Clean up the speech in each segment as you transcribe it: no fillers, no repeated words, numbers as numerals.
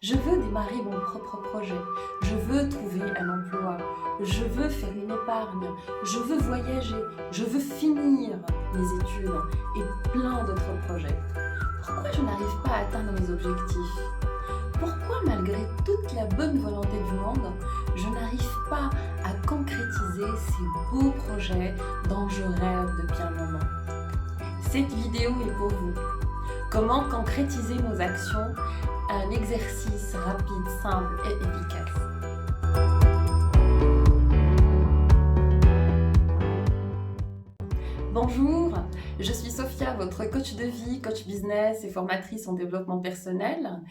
Je veux démarrer mon propre projet. Je veux trouver un emploi. Je veux faire une épargne. Je veux voyager. Je veux finir mes études et plein d'autres projets. Pourquoi je n'arrive pas à atteindre mes objectifs? Pourquoi, malgré toute la bonne volonté du monde, je n'arrive pas à concrétiser ces beaux projets dont je rêve depuis un moment? Cette vidéo est pour vous. Comment concrétiser nos actions? Un exercice rapide, simple et efficace. Bonjour, je suis Sophia, votre coach de vie, coach business et formatrice en développement personnel.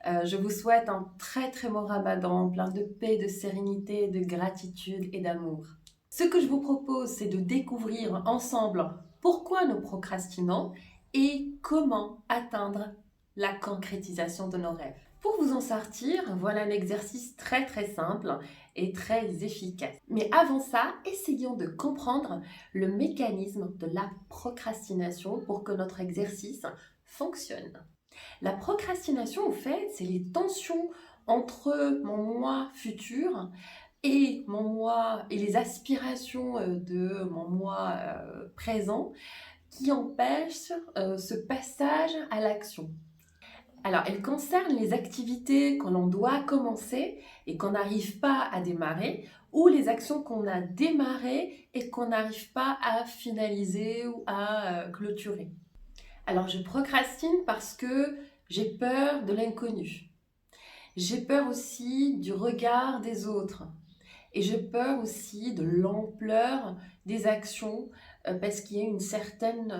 Je vous souhaite un très bon Ramadan, plein de paix, de sérénité, de gratitude et d'amour. Ce que je vous propose, c'est de découvrir ensemble pourquoi nous procrastinons et comment atteindre la concrétisation de nos rêves. Pour vous en sortir, voilà un exercice très simple et très efficace. Mais avant ça, essayons de comprendre le mécanisme de la procrastination pour que notre exercice fonctionne. La procrastination, au fait, c'est les tensions entre mon moi futur et mon moi et les aspirations de mon moi présent qui empêchent ce passage à l'action. Alors, elle concerne les activités que l'on doit commencer et qu'on n'arrive pas à démarrer, ou les actions qu'on a démarrées et qu'on n'arrive pas à finaliser ou à clôturer. Alors, je procrastine parce que j'ai peur de l'inconnu. J'ai peur aussi du regard des autres. Et j'ai peur aussi de l'ampleur des actions parce qu'il y a une certaine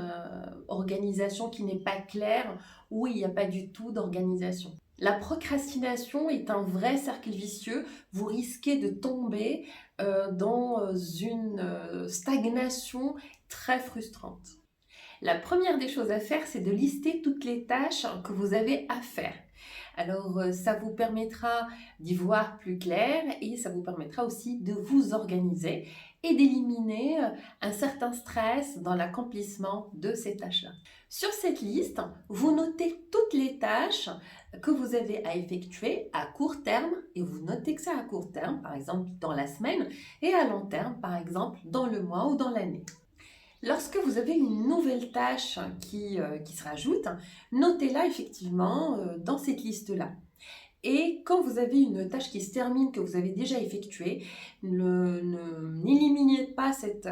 organisation qui n'est pas claire ou il n'y a pas du tout d'organisation. La procrastination est un vrai cercle vicieux. Vous risquez de tomber dans une stagnation très frustrante. La première des choses à faire, c'est de lister toutes les tâches que vous avez à faire. Alors, ça vous permettra d'y voir plus clair et ça vous permettra aussi de vous organiser et d'éliminer un certain stress dans l'accomplissement de ces tâches-là. Sur cette liste, vous notez toutes les tâches que vous avez à effectuer à court terme et vous notez que c'est à court terme, par exemple dans la semaine, et à long terme, par exemple dans le mois ou dans l'année. Lorsque vous avez une nouvelle tâche qui se rajoute, notez-la effectivement dans cette liste-là. Et quand vous avez une tâche qui se termine, que vous avez déjà effectuée, n'éliminez pas cette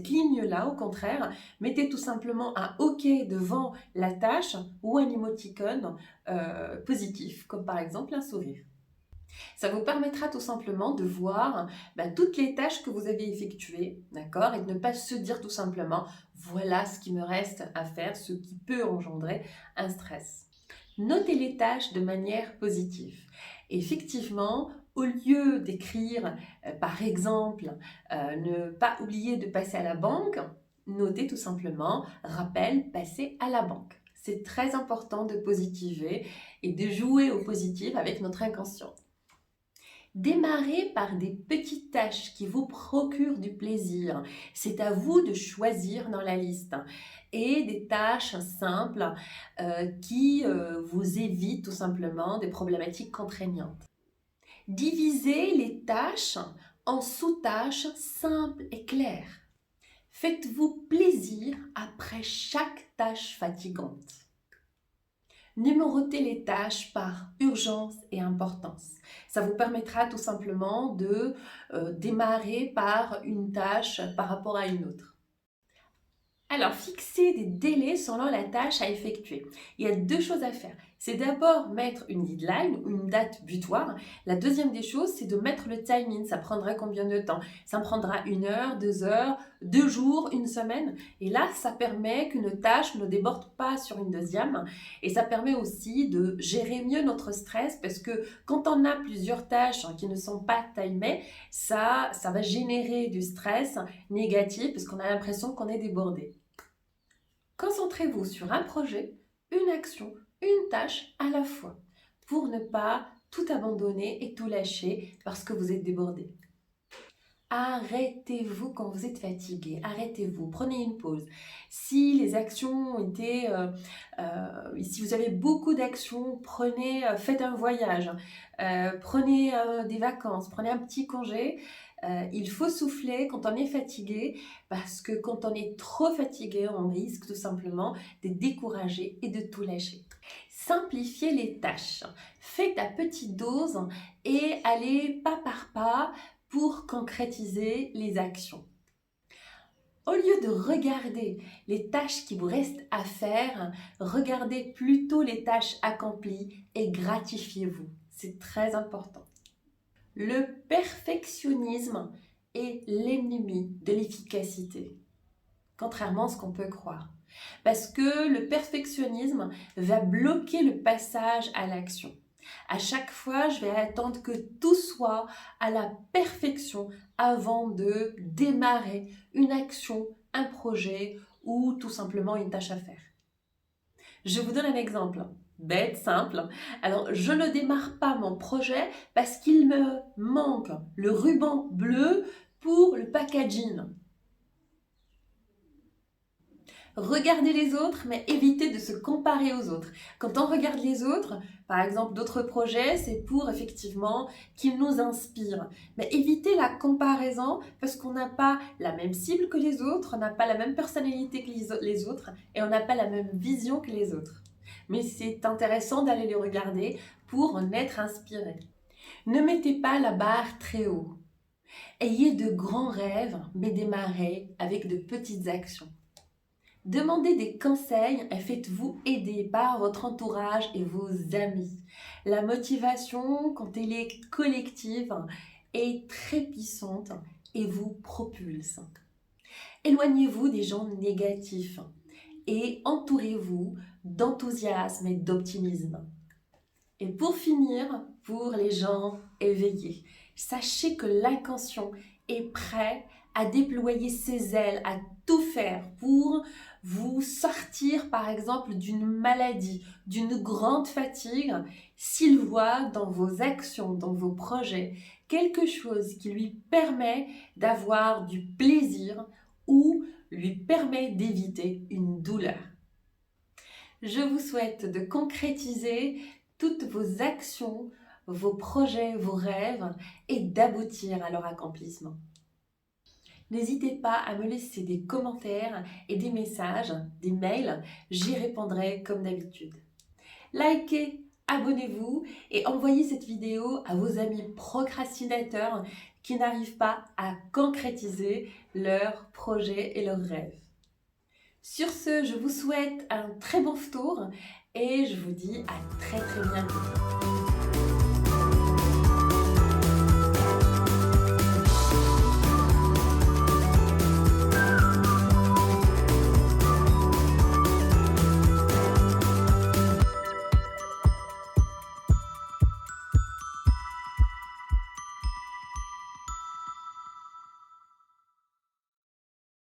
ligne-là, au contraire, mettez tout simplement un OK devant la tâche ou un émoticône positif, comme par exemple un sourire. Ça vous permettra tout simplement de voir toutes les tâches que vous avez effectuées, d'accord, et de ne pas se dire tout simplement voilà ce qui me reste à faire, ce qui peut engendrer un stress. Notez les tâches de manière positive. Effectivement, au lieu d'écrire par exemple ne pas oublier de passer à la banque, notez tout simplement rappel passer à la banque. C'est très important de positiver et de jouer au positif avec notre inconscient. Démarrez par des petites tâches qui vous procurent du plaisir. C'est à vous de choisir dans la liste. Et des tâches simples qui vous évitent tout simplement des problématiques contraignantes. Divisez les tâches en sous-tâches simples et claires. Faites-vous plaisir après chaque tâche fatigante. Numérotez les tâches par urgence et importance. Ça vous permettra tout simplement de démarrer par une tâche par rapport à une autre. Alors, fixez des délais selon la tâche à effectuer. Il y a deux choses à faire. C'est d'abord mettre une deadline, une date butoir. La deuxième des choses, c'est de mettre le timing. Ça prendra combien de temps? Ça me prendra 1 heure, 2 heures, 2 jours, 1 semaine. Et là, ça permet qu'une tâche ne déborde pas sur une deuxième. Et ça permet aussi de gérer mieux notre stress parce que quand on a plusieurs tâches qui ne sont pas timées, ça va générer du stress négatif parce qu'on a l'impression qu'on est débordé. Concentrez-vous sur un projet, une action, une tâche à la fois pour ne pas tout abandonner et tout lâcher parce que vous êtes débordé. Arrêtez-vous quand vous êtes fatigué, arrêtez-vous, prenez une pause. Si les actions ont été, si vous avez beaucoup d'actions, prenez, faites un voyage, prenez des vacances, prenez un petit congé. Il faut souffler quand on est fatigué parce que quand on est trop fatigué, on risque tout simplement de décourager et de tout lâcher. Simplifiez les tâches, faites à petite dose et allez pas par pas pour concrétiser les actions. Au lieu de regarder les tâches qui vous restent à faire, regardez plutôt les tâches accomplies et gratifiez-vous. C'est très important. Le perfectionnisme est l'ennemi de l'efficacité, contrairement à ce qu'on peut croire. Parce que le perfectionnisme va bloquer le passage à l'action. À chaque fois, je vais attendre que tout soit à la perfection avant de démarrer une action, un projet ou tout simplement une tâche à faire. Je vous donne un exemple bête, simple. Alors, je ne démarre pas mon projet parce qu'il me manque le ruban bleu pour le packaging. Regardez les autres, mais évitez de se comparer aux autres. Quand on regarde les autres, par exemple d'autres projets, c'est pour effectivement qu'ils nous inspirent. Mais évitez la comparaison parce qu'on n'a pas la même cible que les autres, on n'a pas la même personnalité que les autres et on n'a pas la même vision que les autres. Mais c'est intéressant d'aller les regarder pour en être inspiré. Ne mettez pas la barre très haut. Ayez de grands rêves, mais démarrez avec de petites actions. Demandez des conseils et faites-vous aider par votre entourage et vos amis. La motivation, quand elle est collective, est très puissante et vous propulse. Éloignez-vous des gens négatifs et entourez-vous d'enthousiasme et d'optimisme. Et pour finir, pour les gens éveillés, sachez que l'inconscient est prêt à déployer ses ailes, à tout faire pour vous sortir par exemple d'une maladie, d'une grande fatigue, s'il voit dans vos actions, dans vos projets, quelque chose qui lui permet d'avoir du plaisir ou lui permet d'éviter une douleur. Je vous souhaite de concrétiser toutes vos actions, vos projets, vos rêves et d'aboutir à leur accomplissement. N'hésitez pas à me laisser des commentaires et des messages, des mails, j'y répondrai comme d'habitude. Likez, abonnez-vous et envoyez cette vidéo à vos amis procrastinateurs qui n'arrivent pas à concrétiser leurs projets et leurs rêves. Sur ce, je vous souhaite un très bon tour et je vous dis à très bientôt.